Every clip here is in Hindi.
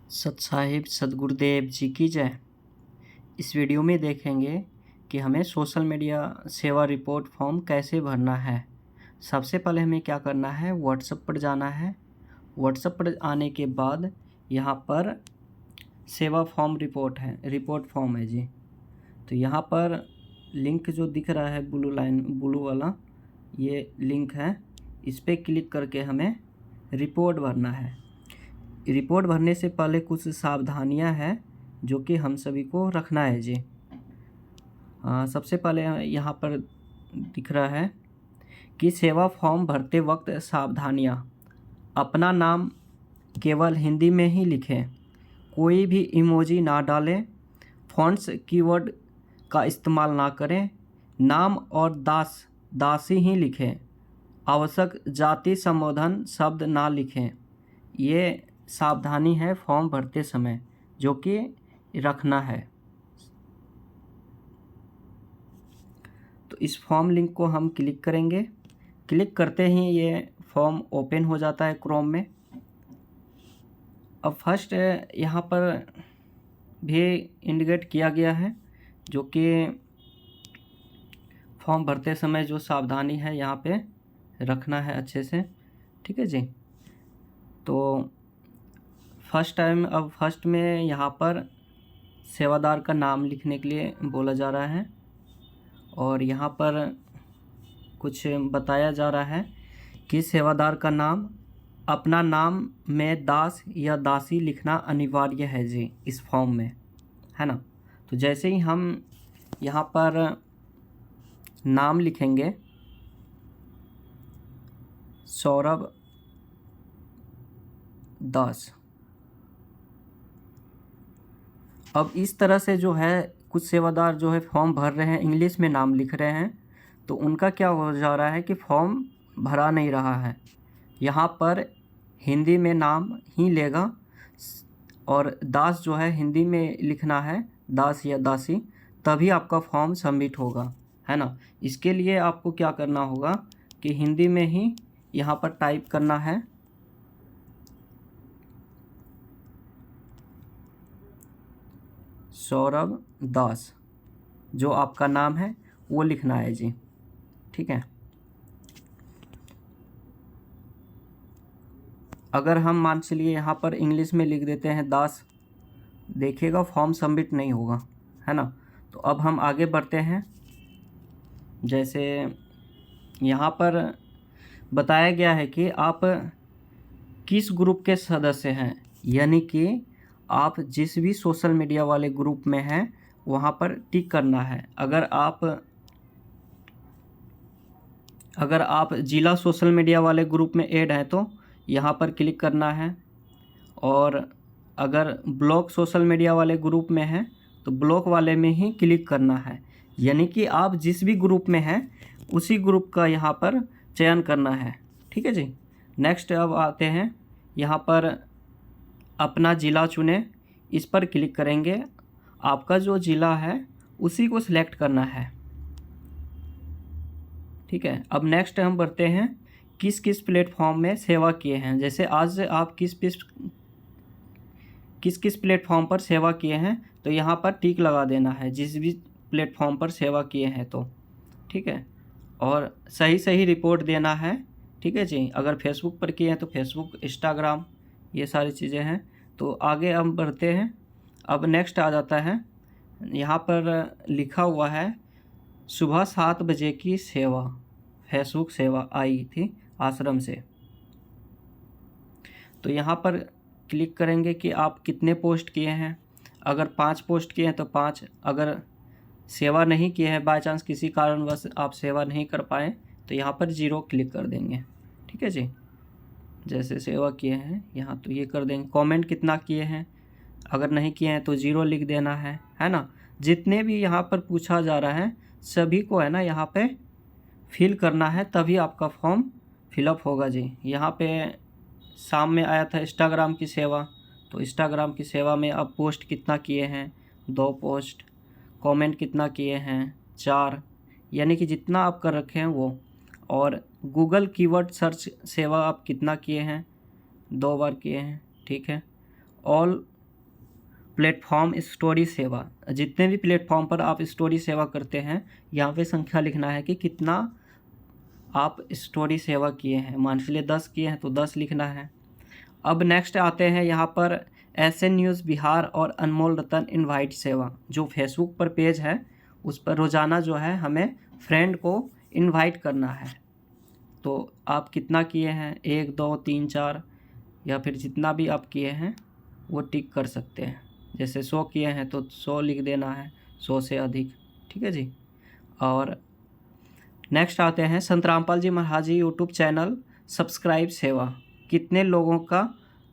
सत साहिब सदगुरुदेव जी की जय। इस वीडियो में देखेंगे कि हमें सोशल मीडिया सेवा रिपोर्ट फॉर्म कैसे भरना है। सबसे पहले हमें क्या करना है, व्हाट्सएप पर जाना है। व्हाट्सएप पर आने के बाद यहाँ पर सेवा फॉर्म रिपोर्ट फॉर्म है जी। तो यहाँ पर लिंक जो दिख रहा है ब्लू वाला, ये लिंक है। इस पर क्लिक करके हमें रिपोर्ट भरना है। रिपोर्ट भरने से पहले कुछ सावधानियां हैं जो कि हम सभी को रखना है जी। सबसे पहले यहाँ पर दिख रहा है कि सेवा फॉर्म भरते वक्त सावधानियां। अपना नाम केवल हिंदी में ही लिखें, कोई भी इमोजी ना डालें, फॉन्ट्स कीवर्ड का इस्तेमाल ना करें, नाम और दासी ही लिखें, आवश्यक जाति संबोधन शब्द ना लिखें। ये सावधानी है फॉर्म भरते समय जो कि रखना है। तो इस फॉर्म लिंक को हम क्लिक करेंगे। क्लिक करते ही ये फॉर्म ओपन हो जाता है क्रोम में। अब फर्स्ट यहाँ पर भी इंडिकेट किया गया है जो कि फॉर्म भरते समय जो सावधानी है यहाँ पे रखना है अच्छे से, ठीक है जी। तो फर्स्ट में यहाँ पर सेवादार का नाम लिखने के लिए बोला जा रहा है और यहाँ पर कुछ बताया जा रहा है कि सेवादार का नाम, अपना नाम में दास या दासी लिखना अनिवार्य है जी इस फॉर्म में, है ना। तो जैसे ही हम यहाँ पर नाम लिखेंगे सौरभ दास। अब इस तरह से जो है कुछ सेवादार जो है फॉर्म भर रहे हैं, इंग्लिश में नाम लिख रहे हैं, तो उनका क्या हो जा रहा है कि फॉर्म भरा नहीं रहा है। यहाँ पर हिंदी में नाम ही लेगा और दास जो है हिंदी में लिखना है, दास या दासी, तभी आपका फॉर्म सबमिट होगा, है ना। इसके लिए आपको क्या करना होगा कि हिंदी में ही यहाँ पर टाइप करना है सौरभ दास, जो आपका नाम है वो लिखना है जी, ठीक है। अगर हम मान चलिए यहाँ पर इंग्लिश में लिख देते हैं दास, देखिएगा फॉर्म सबमिट नहीं होगा, है ना। तो अब हम आगे बढ़ते हैं। जैसे यहाँ पर बताया गया है कि आप किस ग्रुप के सदस्य हैं, यानी कि आप जिस भी सोशल मीडिया वाले ग्रुप में हैं वहाँ पर टिक करना है। अगर आप जिला सोशल मीडिया वाले ग्रुप में ऐड हैं तो यहाँ पर क्लिक करना है, और अगर ब्लॉक सोशल मीडिया वाले ग्रुप में हैं तो ब्लॉक वाले में ही क्लिक करना है। यानी कि आप जिस भी ग्रुप में हैं उसी ग्रुप का यहाँ पर चयन करना है, ठीक है जी। नेक्स्ट अब आते हैं, यहाँ पर अपना ज़िला चुनें, इस पर क्लिक करेंगे। आपका जो ज़िला है उसी को सिलेक्ट करना है, ठीक है। अब नेक्स्ट हम बढ़ते हैं, किस किस प्लेटफॉर्म में सेवा किए हैं। जैसे आज आप किस किस प्लेटफॉर्म पर सेवा किए हैं तो यहाँ पर टिक लगा देना है, जिस भी प्लेटफॉर्म पर सेवा किए हैं तो, ठीक है। और सही रिपोर्ट देना है, ठीक है जी। अगर फेसबुक पर किए हैं तो फेसबुक, इंस्टाग्राम, ये सारी चीज़ें हैं। तो आगे हम बढ़ते हैं। अब नेक्स्ट आ जाता है, यहाँ पर लिखा हुआ है सुबह 7 बजे की सेवा, फेसबुक सेवा आई थी आश्रम से। तो यहाँ पर क्लिक करेंगे कि आप कितने पोस्ट किए हैं। अगर 5 पोस्ट किए हैं तो 5, अगर सेवा नहीं किए हैं, बाय चांस किसी कारणवश आप सेवा नहीं कर पाए तो यहाँ पर 0 क्लिक कर देंगे, ठीक है जी। जैसे सेवा किए हैं यहाँ तो ये कर देंगे। कमेंट कितना किए हैं, अगर नहीं किए हैं तो 0 लिख देना है ना। जितने भी यहाँ पर पूछा जा रहा है सभी को है ना यहाँ पे फिल करना है, तभी आपका फॉर्म फिलअप होगा जी। यहाँ पे शाम में आया था इंस्टाग्राम की सेवा, तो इंस्टाग्राम की सेवा में आप पोस्ट कितना किए हैं, 2 पोस्ट। कमेंट कितना किए हैं, 4, यानी कि जितना आप कर रखे हैं वो। और गूगल कीवर्ड सर्च सेवा आप कितना किए हैं, 2 बार किए हैं, ठीक है। ऑल प्लेटफॉर्म स्टोरी सेवा, जितने भी प्लेटफॉर्म पर आप स्टोरी सेवा करते हैं यहाँ पे संख्या लिखना है कि कितना आप स्टोरी सेवा किए हैं। मान लीजिए 10 किए हैं तो 10 लिखना है। अब नेक्स्ट आते हैं यहाँ पर एसएन न्यूज़ बिहार और अनमोल रतन इनवाइट सेवा, जो फेसबुक पर पेज है उस पर रोज़ाना जो है हमें फ्रेंड को इनवाइट करना है। तो आप कितना किए हैं, 1 2 3 4 या फिर जितना भी आप किए हैं वो टिक कर सकते हैं। जैसे 100 किए हैं तो 100 लिख देना है, 100 से अधिक, ठीक है जी। और नेक्स्ट आते हैं संत रामपाल जी महाराज जी यूट्यूब चैनल सब्सक्राइब सेवा, कितने लोगों का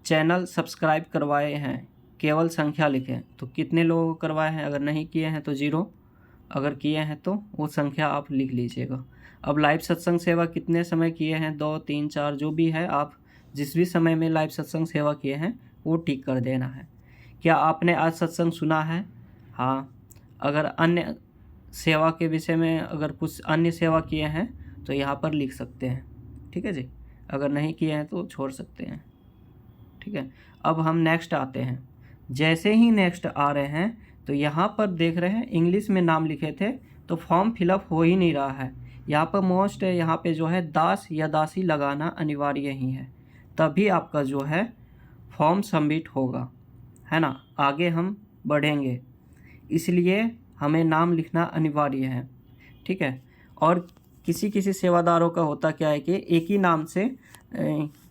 चैनल सब्सक्राइब करवाए हैं, केवल संख्या लिखें। तो कितने लोगों को करवाए हैं, अगर नहीं किए हैं तो 0, अगर किए हैं तो वो संख्या आप लिख लीजिएगा। अब लाइव सत्संग सेवा कितने समय किए हैं, 2 3 4 जो भी है, आप जिस भी समय में लाइव सत्संग सेवा किए हैं वो टिक कर देना है। क्या आपने आज सत्संग सुना है? हाँ। अगर अन्य सेवा के विषय में अगर कुछ अन्य सेवा किए हैं तो यहाँ पर लिख सकते हैं, ठीक है जी। अगर नहीं किए हैं तो छोड़ सकते हैं, ठीक है। अब हम नेक्स्ट आते हैं। जैसे ही नेक्स्ट आ रहे हैं तो यहाँ पर देख रहे हैं इंग्लिश में नाम लिखे थे तो फॉर्म फिलअप हो ही नहीं रहा है। यहाँ पर मोस्ट यहाँ पे जो है दास या दासी लगाना अनिवार्य ही है, तभी आपका जो है फॉर्म सबमिट होगा, है ना। आगे हम बढ़ेंगे इसलिए हमें नाम लिखना अनिवार्य है, ठीक है। और किसी किसी सेवादारों का होता क्या है कि एक ही नाम से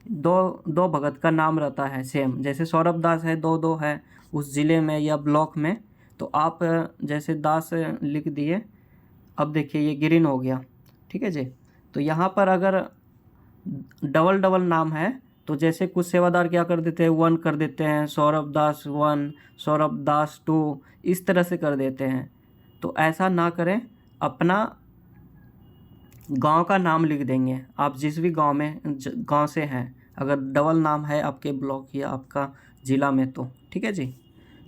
दो भगत का नाम रहता है सेम, जैसे सौरभ दास है, 2 है उस ज़िले में या ब्लॉक में, तो आप जैसे दास लिख दिए, अब देखिए ये ग्रीन हो गया, ठीक है जी। तो यहाँ पर अगर डबल नाम है तो जैसे कुछ सेवादार क्या कर देते हैं, 1 कर देते हैं, सौरभ दास 1, सौरभ दास 2, इस तरह से कर देते हैं। तो ऐसा ना करें, अपना गांव का नाम लिख देंगे। आप जिस भी गांव से हैं, अगर डबल नाम है आपके ब्लॉक या आपका ज़िला में तो ठीक है जी।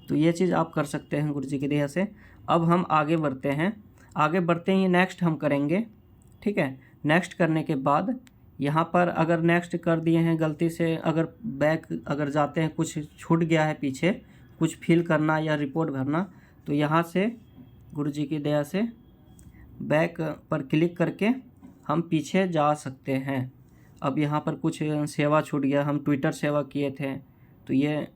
तो ये चीज़ आप कर सकते हैं गुरु जी की दया से। अब हम आगे बढ़ते हैं। आगे बढ़ते ही नेक्स्ट हम करेंगे, ठीक है। नेक्स्ट करने के बाद यहाँ पर अगर नेक्स्ट कर दिए हैं गलती से, अगर बैक अगर जाते हैं, कुछ छूट गया है पीछे, कुछ फिल करना या रिपोर्ट भरना, तो यहाँ से गुरु जी की दया से बैक पर क्लिक करके हम पीछे जा सकते हैं। अब यहाँ पर कुछ सेवा छूट गया, हम ट्विटर सेवा किए थे, तो ये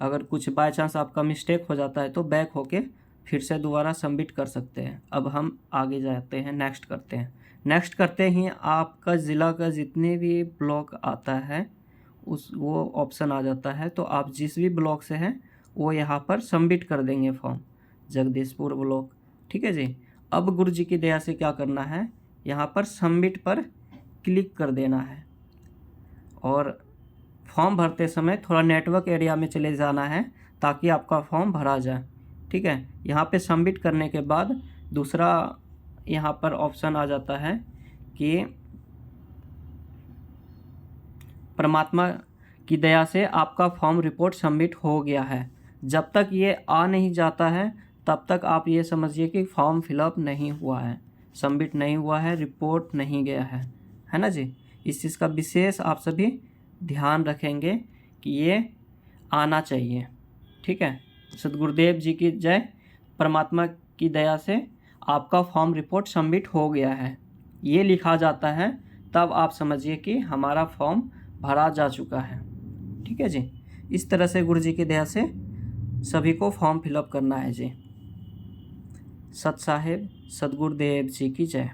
अगर कुछ बाय चांस आपका मिस्टेक हो जाता है तो बैक होके फिर से दोबारा सबमिट कर सकते हैं। अब हम आगे जाते हैं, नेक्स्ट करते हैं। नेक्स्ट करते ही आपका ज़िला का जितने भी ब्लॉक आता है वो ऑप्शन आ जाता है, तो आप जिस भी ब्लॉक से हैं वो यहाँ पर सबमिट कर देंगे फॉर्म, जगदीशपुर ब्लॉक, ठीक है जी। अब गुरु जी की दया से क्या करना है, यहाँ पर सबमिट पर क्लिक कर देना है और फॉर्म भरते समय थोड़ा नेटवर्क एरिया में चले जाना है ताकि आपका फॉर्म भरा जाए, ठीक है। यहाँ पे सबमिट करने के बाद दूसरा यहाँ पर ऑप्शन आ जाता है कि परमात्मा की दया से आपका फॉर्म रिपोर्ट सबमिट हो गया है। जब तक ये आ नहीं जाता है तब तक आप ये समझिए कि फॉर्म फिलअप नहीं हुआ है, सबमिट नहीं हुआ है, रिपोर्ट नहीं गया है ना जी। इस चीज़ का विशेष आप सभी ध्यान रखेंगे कि ये आना चाहिए, ठीक है। सद्गुरुदेव जी की जय। परमात्मा की दया से आपका फॉर्म रिपोर्ट सबमिट हो गया है, ये लिखा जाता है, तब आप समझिए कि हमारा फॉर्म भरा जा चुका है, ठीक है जी। इस तरह से गुरु जी की दया से सभी को फॉर्म फिलअप करना है जी। सत साहेब सद्गुरुदेव जी की जय।